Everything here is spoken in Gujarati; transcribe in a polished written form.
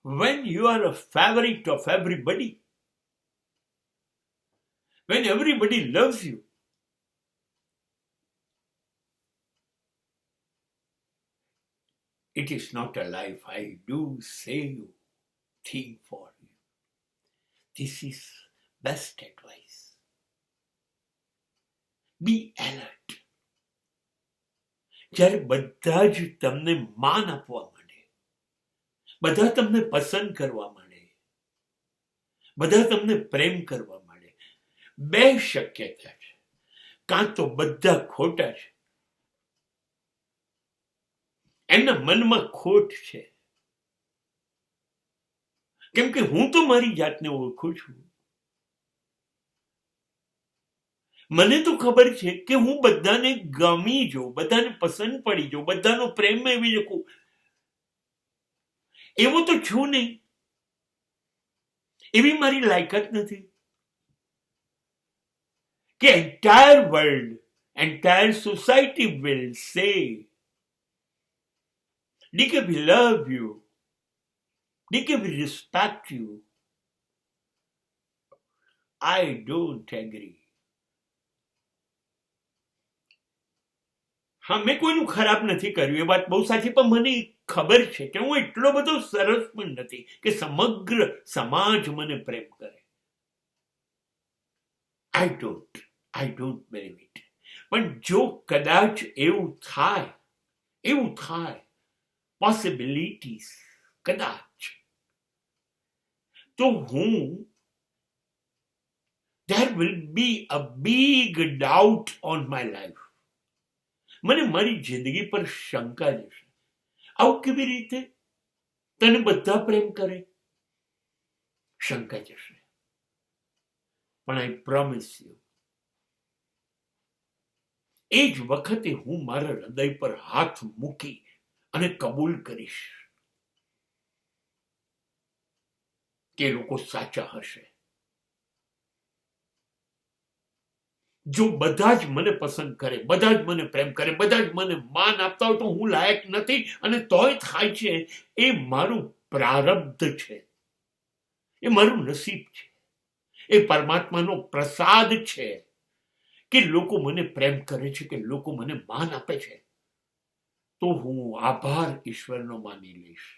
when you are a favorite of everybody, when everybody loves you, it is not a life I do say you think for you. This is best advice. Be alert. જ્યારે બધા જ તમને માન આપવા માંડે, બધા તમને પસંદ કરવા માંડે, બધા તમને પ્રેમ કરવા માંડે, બે શક્યતા છે. કાં તો બધા ખોટા છે, એમના મનમાં ખોટ છે, કેમ કે હું તો મારી જાતને ઓળખું છું. મને તો ખબર છે કે હું બધાને ગમી જાઉં, બધાને પસંદ પડી જાઉં, બધાનો પ્રેમ મેળવી શકું, એવો તો છું નહીં. એવી મારી લાયકાત નથી કે entire world, entire society will સે, DK, we love you, DK, we respect you. I don't agree. હા, મેં કોઈનું ખરાબ નથી કર્યું, એ વાત બહુ સાચી, પણ મને ખબર છે કે હું એટલો બધો સરસ પણ નથી કે સમગ્ર સમાજ મને પ્રેમ કરે. I don't believe it. પણ જો કદાચ એવું થાય પોસિબિલિટીઝ કદાચ, તો there will be a big doubt on my life. મને મારી જિંદગી પર શંકા જશે. આવું કેવી રીતે? તને બધા પ્રેમ કરે, શંકા જશે. પણ આઈ પ્રોમિસ યુ, એ જ વખતે હું મારા હૃદય પર હાથ મૂકી અને કબૂલ કરીશ કે લોકો સાચા હશે. જો બધા જ મને પસંદ કરે, બધા જ મને પ્રેમ કરે, બધા જ મને માન આપતા હોય તો હું લાયક નથી, અને તોય થાય છે, એ મારું પ્રારબ્ધ છે, એ મારું નસીબ છે, એ પરમાત્માનો પ્રસાદ છે કે લોકો મને પ્રેમ કરે છે, કે લોકો મને માન આપે છે. તો હું આભાર ઈશ્વરનો માની લઈશ.